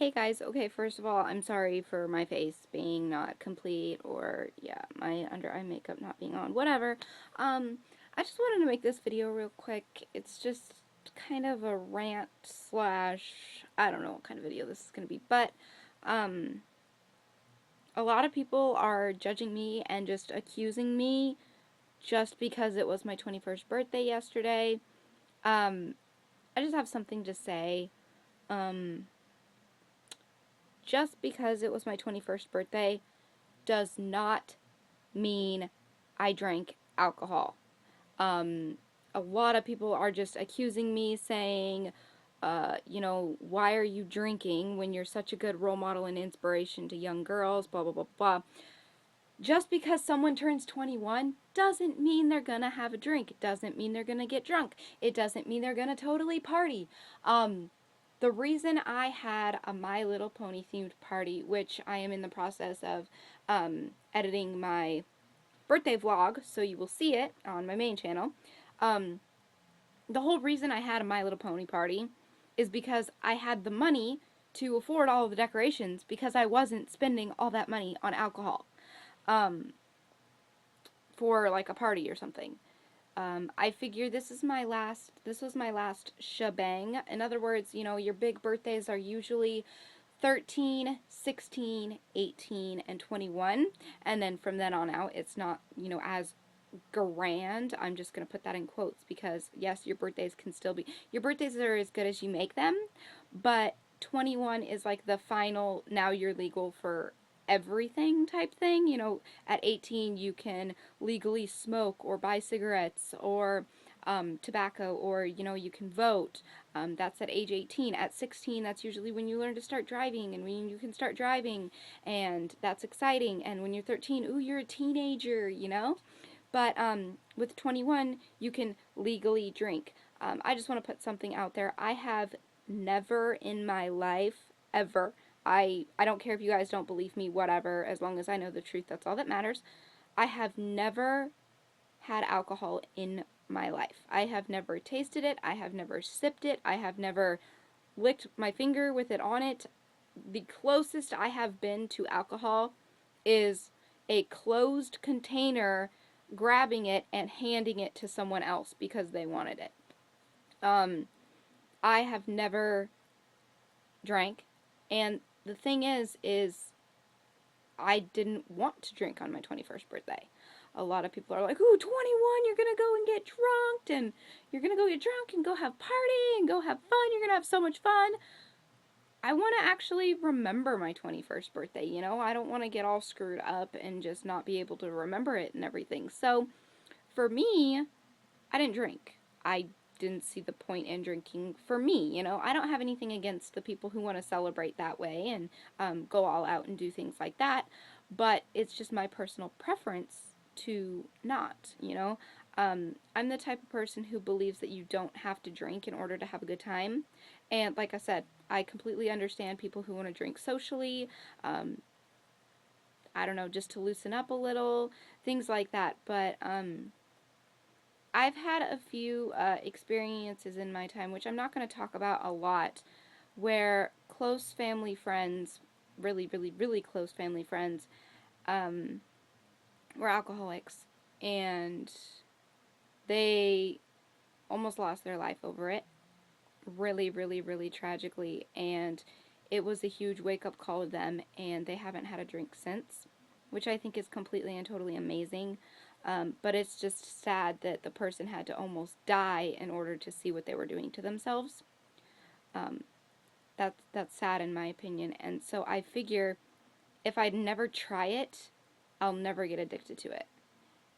Hey guys, okay, first of all, I'm sorry for my face being not complete or, yeah, my under eye makeup not being on, whatever. Um, I just wanted to make this video real quick. It's just kind of a rant slash, I don't know what kind of video this is going to be, but, um, a lot of people are judging me and just accusing me just because it was my 21st birthday yesterday. Um, I just have something to say. Um, just because it was my 21st birthday does not mean I drank alcohol. Um, a lot of people are just accusing me, saying, why are you drinking when you're such a good role model and inspiration to young girls, blah, blah, blah, blah. Just because someone turns 21 doesn't mean they're gonna have a drink. It doesn't mean they're gonna get drunk. It doesn't mean they're gonna totally party. The reason I had a My Little Pony themed party, which I am in the process of editing my birthday vlog, so you will see it on my main channel. Um, the whole reason I had a My Little Pony party is because I had the money to afford all of the decorations because I wasn't spending all that money on alcohol um, for like a party or something. I figure this was my last shebang. In other words, your big birthdays are usually 13, 16, 18, and 21. And then from then on out, it's not, as grand. I'm just going to put that in quotes because, yes, your birthdays are as good as you make them, but 21 is like the final, now you're legal for everything type thing. At 18, you can legally smoke or buy cigarettes or tobacco, or you can vote. That's at age 18. At 16, that's usually when you learn to start driving and when you can start driving, and that's exciting. And when you're 13, ooh, you're a teenager. But with 21, you can legally drink. I just want to put something out there. I have never in my life, ever, I don't care if you guys don't believe me, whatever, as long as I know the truth, that's all that matters. I have never had alcohol in my life. I have never tasted it. I have never sipped it. I have never licked my finger with it on it. The closest I have been to alcohol is a closed container, grabbing it and handing it to someone else because they wanted it. Um, I have never drank, and the thing is I didn't want to drink on my 21st birthday. A lot of people are like, ooh, 21, you're gonna go and get drunk, and you're gonna go get drunk and go have party and go have fun, you're gonna have so much fun. I want to actually remember my 21st birthday, I don't want to get all screwed up and just not be able to remember it and everything. So, for me, I didn't drink. I didn't see the point in drinking for me, I don't have anything against the people who want to celebrate that way and go all out and do things like that, but it's just my personal preference to not. I'm the type of person who believes that you don't have to drink in order to have a good time. And like I said, I completely understand people who want to drink socially, um, I don't know, just to loosen up a little, things like that. But I've had a few experiences in my time, which I'm not going to talk about a lot, where close family friends, really, really, really close family friends, um, were alcoholics, and they almost lost their life over it. Really, really, really tragically, and it was a huge wake-up call to them, and they haven't had a drink since, which I think is completely and totally amazing. But it's just sad that the person had to almost die in order to see what they were doing to themselves. Um, that's sad in my opinion, and so I figure if I never try it, I'll never get addicted to it.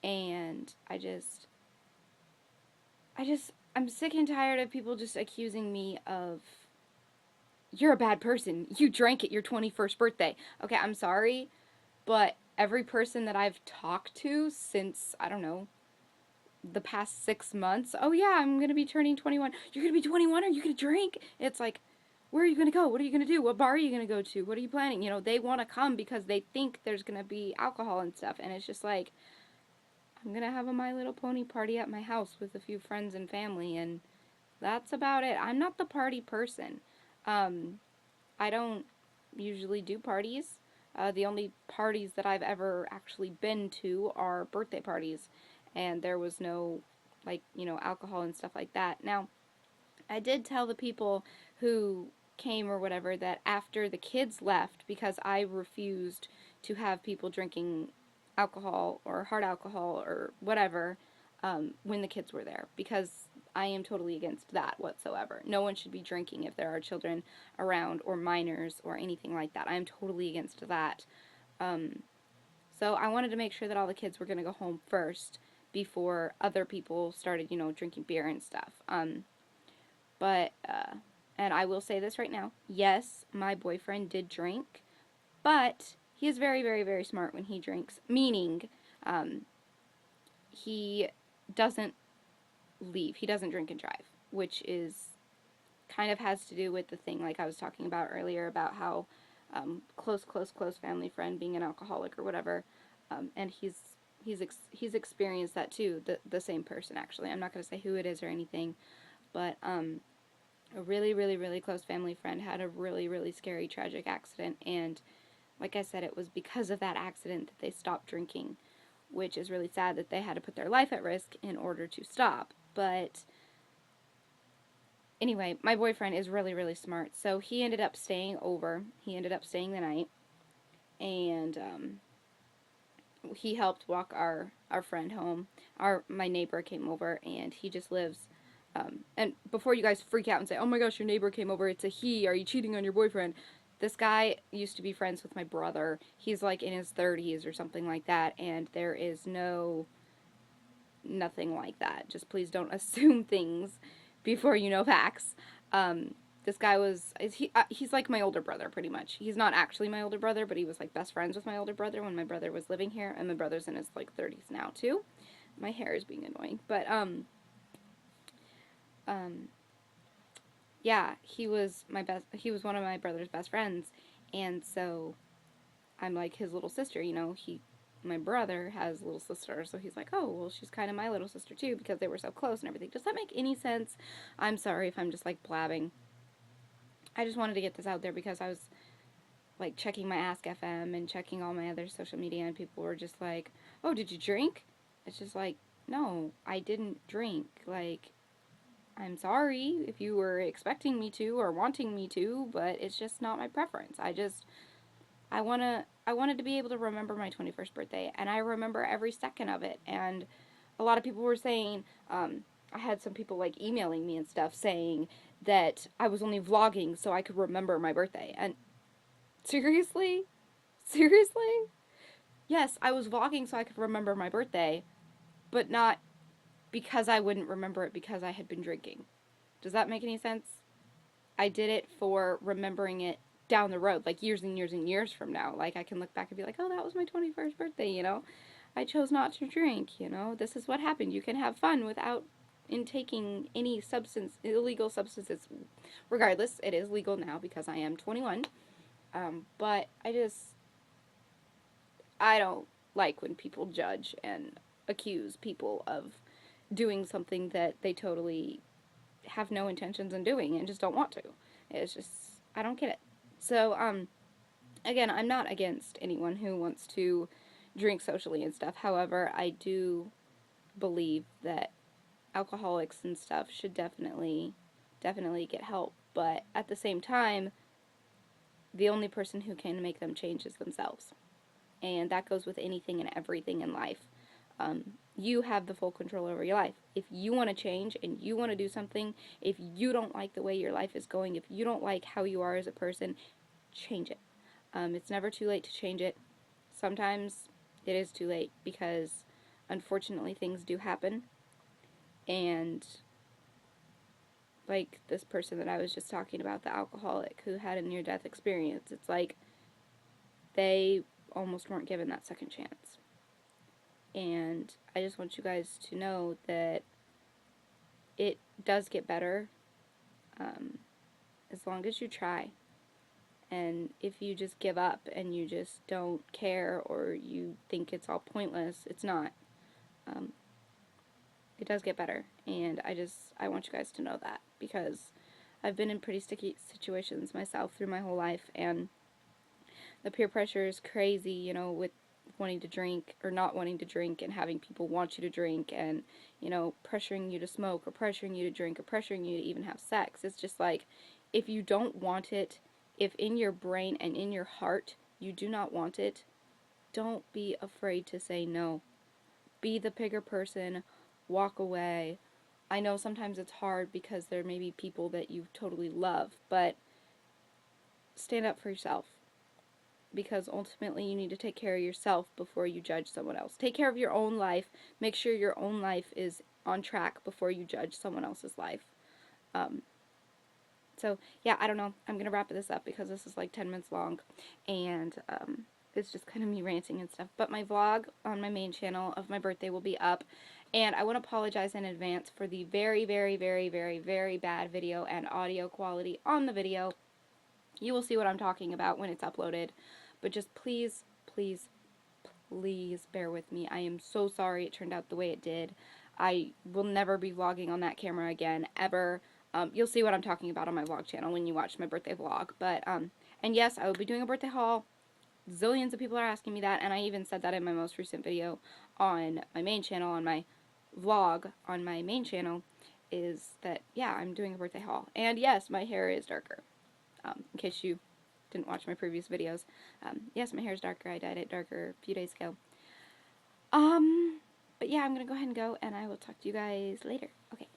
And I'm sick and tired of people just accusing me of, you're a bad person. You drank at your 21st birthday. Okay, I'm sorry, but every person that I've talked to since, I don't know, the past 6 months, oh yeah, I'm gonna be turning 21. You're gonna be 21? Are you gonna drink? It's like, where are you gonna go? What are you gonna do? What bar are you gonna go to? What are you planning? They want to come because they think there's gonna be alcohol and stuff, and it's just like, I'm gonna have a My Little Pony party at my house with a few friends and family, and that's about it. I'm not the party person. Um, I don't. usually do parties. The only parties that I've ever actually been to are birthday parties, and there was no, like, alcohol and stuff like that. Now, I did tell the people who came or whatever that after the kids left, because I refused to have people drinking alcohol or hard alcohol or whatever when the kids were there, because I am totally against that whatsoever. No one should be drinking if there are children around or minors or anything like that. I am totally against that. Um, so I wanted to make sure that all the kids were going to go home first before other people started, drinking beer and stuff. But, and I will say this right now, yes, my boyfriend did drink, but he is very, very, very smart when he drinks, meaning um, he doesn't leave. He doesn't drink and drive, which is kind of has to do with the thing like I was talking about earlier about how close family friend being an alcoholic or whatever, and he's experienced that too. The same person actually. I'm not going to say who it is or anything, but a really, really, really close family friend had a really, really scary, tragic accident, and like I said, it was because of that accident that they stopped drinking, which is really sad that they had to put their life at risk in order to stop. But anyway, my boyfriend is really, really smart, so he ended up staying over. He ended up staying the night, and he helped walk our friend home. My neighbor came over, and he just lives. And before you guys freak out and say, "Oh my gosh, your neighbor came over, it's a he, are you cheating on your boyfriend?" This guy used to be friends with my brother. He's like in his 30s or something like that, and there is nothing like that. Just please don't assume things before you know facts. This guy he's like my older brother pretty much. He's not actually my older brother, but he was like best friends with my older brother when my brother was living here, and my brother's in his like 30s now too. My hair is being annoying, but um yeah, he was one of my brother's best friends, and so I'm like his little sister, my brother has a little sister, so he's like, "Oh, well, she's kind of my little sister too," because they were so close and everything. Does that make any sense? I'm sorry if I'm just like blabbing. I just wanted to get this out there because I was like checking my Ask FM and checking all my other social media, and people were just like, "Oh, did you drink?" It's just like, no, I didn't drink. Like, I'm sorry if you were expecting me to or wanting me to, but it's just not my preference. I wanted to be able to remember my 21st birthday, and I remember every second of it. And a lot of people were saying, I had some people like emailing me and stuff saying that I was only vlogging so I could remember my birthday. And seriously? Seriously? Yes, I was vlogging so I could remember my birthday, but not because I wouldn't remember it because I had been drinking. Does that make any sense? I did it for remembering it down the road, like years and years and years from now. Like I can look back and be like, "Oh, that was my 21st birthday, I chose not to drink. This is what happened. You can have fun without intaking any illegal substances. Regardless, it is legal now because I am 21. But I don't like when people judge and accuse people of doing something that they totally have no intentions in doing and just don't want to. It's just, I don't get it. So, again, I'm not against anyone who wants to drink socially and stuff. However, I do believe that alcoholics and stuff should definitely get help. But at the same time, the only person who can make them change is themselves. And that goes with anything and everything in life. You have the full control over your life. If you want to change and you want to do something, if you don't like the way your life is going, if you don't like how you are as a person, change it. It's never too late to change it. Sometimes it is too late because unfortunately things do happen. And like this person that I was just talking about, the alcoholic who had a near-death experience, it's like they almost weren't given that second chance. And I just want you guys to know that it does get better as long as you try. And if you just give up and you just don't care or you think it's all pointless, it's not. Um, it does get better. And I want you guys to know that because I've been in pretty sticky situations myself through my whole life, and the peer pressure is crazy, you know, with wanting to drink or not wanting to drink and having people want you to drink and, you know, pressuring you to smoke or pressuring you to drink or pressuring you to even have sex. It's just like, if you don't want it, if in your brain and in your heart you do not want it, don't be afraid to say no. Be the bigger person, walk away. I know sometimes it's hard because there may be people that you totally love, but stand up for yourself, because ultimately you need to take care of yourself before you judge someone else. Take care of your own life. Make sure your own life is on track before you judge someone else's life. Um, so, yeah, I don't know. I'm going to wrap this up because this is like 10 minutes long, and it's just kind of me ranting and stuff. But my vlog on my main channel of my birthday will be up, and I want to apologize in advance for the very, very, very, very, very bad video and audio quality on the video. You will see what I'm talking about when it's uploaded, but just please, please, please bear with me. I am so sorry it turned out the way it did. I will never be vlogging on that camera again, ever. You'll see what I'm talking about on my vlog channel when you watch my birthday vlog. But, and yes, I will be doing a birthday haul. Zillions of people are asking me that, and I even said that in my most recent video on my main channel, on my vlog on my main channel, is that, yeah, I'm doing a birthday haul. And yes, my hair is darker, in case you didn't watch my previous videos. Yes, my hair is darker. I dyed it darker a few days ago. But yeah, I'm gonna go ahead and go, and I will talk to you guys later. Okay.